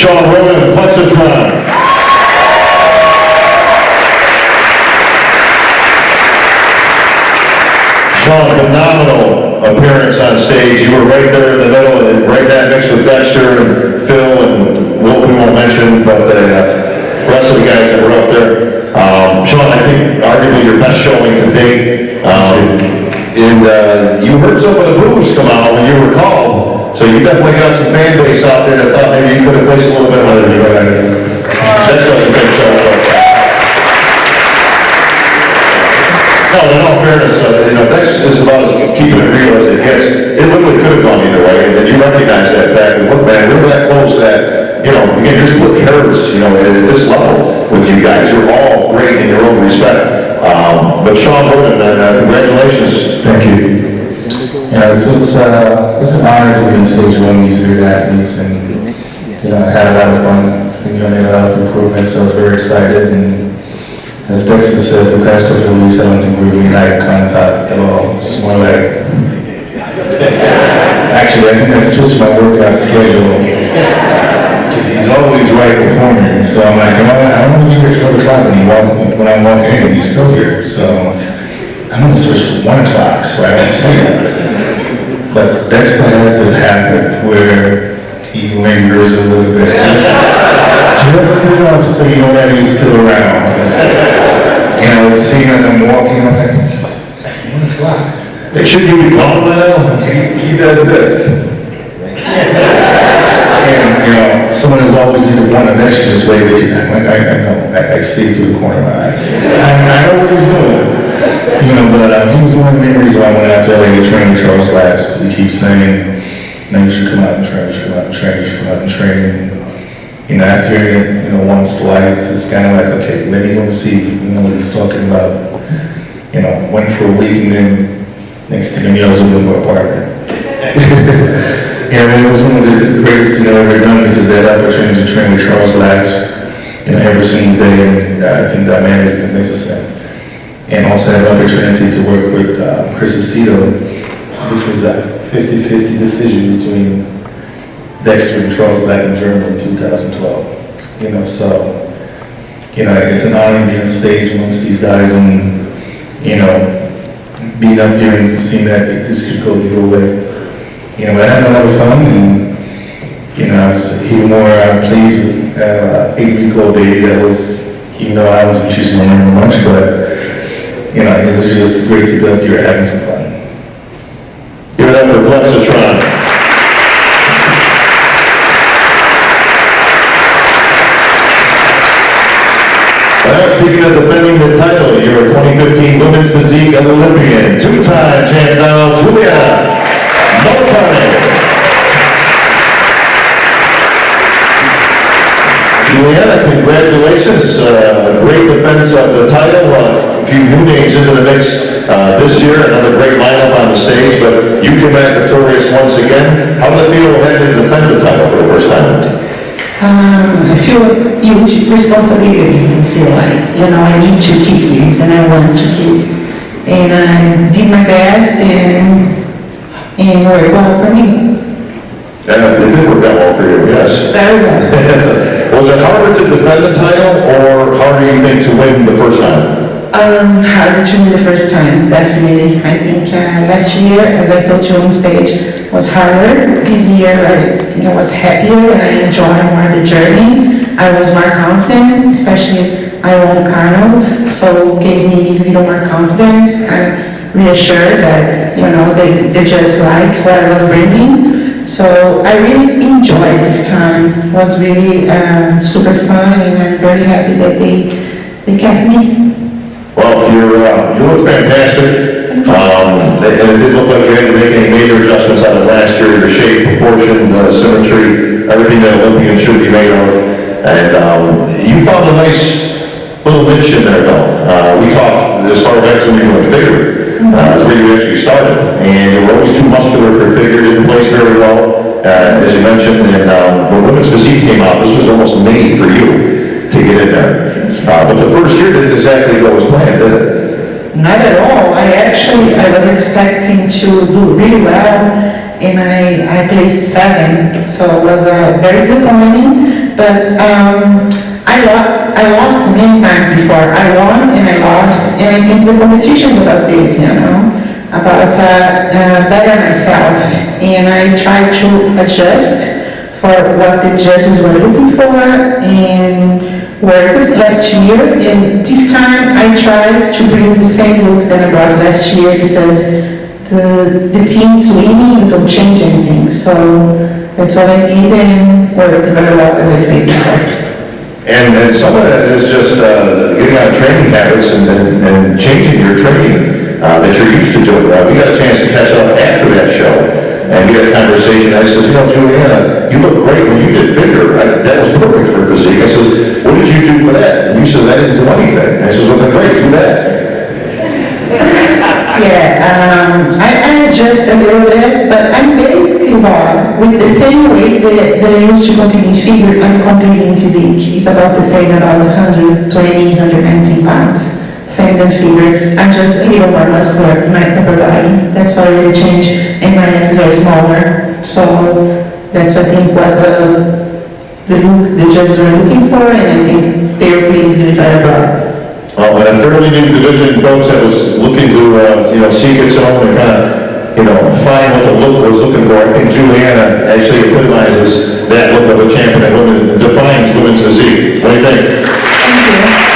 Sean Rowan, Plexitron. Sean, phenomenal appearance on stage. You were right there in the middle, and right that mix with Dexter and Phil and Wolf, we won't mention, but the rest of the guys that were up there. Sean, I think arguably your best showing to date. And you heard some of the boos come out when you were called, so you definitely got some fan base out there that thought maybe you could have placed a little bit better than you guys. That's a big show. No, in all fairness, Dex is about as keeping it real as it gets. It literally could have gone either way, and you recognize that fact. And look, man, we're that close that, again, you're splitting hairs, at this level with you guys. You're all great in your own respect. But Sean Rowan, congratulations. Thank you. It's an honor to be on stage with these great athletes, and I had a lot of fun. I made a lot of improvements, so I was very excited. And as Dexter said, the past couple of weeks, I don't think we really had contact at all. It's more like, actually, I think I switched my workout schedule because he's always right before me. So I'm like, I don't want to be here at 12 o'clock when I'm walking in, he's still here. So I'm going to switch to 1 o'clock so I don't see him. But Dexter has this habit where he lingers a little bit. Just enough so you know that he's still around. And I was seeing as I'm walking, I'm like, 1 o'clock. Should you be calm now? He does this. And someone is always either one or next to just wave at you. I'm like, I know, I see through the corner of my eye. I know what he's doing. But he was one of the main reasons why I went out to LA to train with Charles Glass, because he keeps saying, you should come out and train, you should come out and train, you should come out and train. And after hearing it, once, twice, it's kind of like, okay, let me go and see, what he's talking about. Went for a week, and then next thing you know, I was looking for an apartment. It was one of the greatest things I've ever done, because I had the opportunity to train with Charles Glass, every single day, and I think that man is magnificent. And also had the opportunity to work with Chris Aceto, which was a 50-50 decision between Dexter and Charles back in Germany in 2012. It's an honor to be on stage amongst these guys and, being up there and seeing that this could go either way. But I had a lot of fun, and, I was even more pleased with 8-week-old baby that was, I wasn't choosing to learn much, but, it was just great to be up there having some fun. Give it up for Plexitron. Speaking of defending the title, you're a 2015 Women's Physique Olympian, two-time champ now, Juliana Molotov. Juliana, congratulations. A great defense of the title. A few new names into the mix this year. Another great lineup on the stage, but you came back victorious once again. How did it feel having to defend the title for the first time? I feel huge responsibility. I feel like, I need to keep this, and I want to keep. And I did my best, and it worked well for me. Yeah, it did work out well for you, yes. Very well. Was it harder to defend the title, or harder, you think, to win the first time? Harder to win the first time, definitely. I think last year, as I told you on stage, was harder. This year, I think I was happier and I enjoyed more the journey. I was more confident, especially I won Arnold, so gave me a little more confidence, kind of reassured that, they just like what I was bringing. So I really enjoyed this time. It was really super fun, and I'm very happy that they kept me. Well, you look fantastic. And it did look like you had to make any major adjustments out of last year, your shape, proportion, symmetry, everything that Olympian should be made of. And you found a nice little niche in there, though. We talked as far back as when you were a figure. That's where you actually started. And you were always too muscular for a figure, didn't place very well, as you mentioned. And when Women's Physique came out, this was almost made for you to get in there. But the first year didn't exactly go as planned, did it? Not at all. I was expecting to do really well, and I placed 7, so it was very disappointing, but I lost many times before. I won and I lost, and I think the competition is about this, about better myself, and I try to adjust for what the judges were looking for, and worked last year, and this time I tried to bring the same look that I brought last year, because the team's winning, you don't change anything, so that's what I did, and worked very well, as I said before. And some of that is just getting out of training habits and changing your training that you're used to doing. We got a chance to catch up after that show, and we had a conversation. I says, Juliana, you look great when you did figure. That was perfect for physique. I says, what did you do for that? And you said, I didn't do anything. I says, well, then great, do that. Yeah, I adjust a little bit, but I'm basically with the same weight that I used to compete in figure, I'm competing in physique. It's about the same, about 120, 119 pounds. Same than figure. I'm just a little more muscular in my upper body. That's what really changed, and my legs are smaller. So that's, I think, what the look the judges were looking for, and I think they were pleased with what I brought. When a fairly new division coach that was looking to, seek its own and kind of, find what the look was looking for, I think Juliana actually epitomizes that look of a champion and defines women's physique. What do you think? Thank you.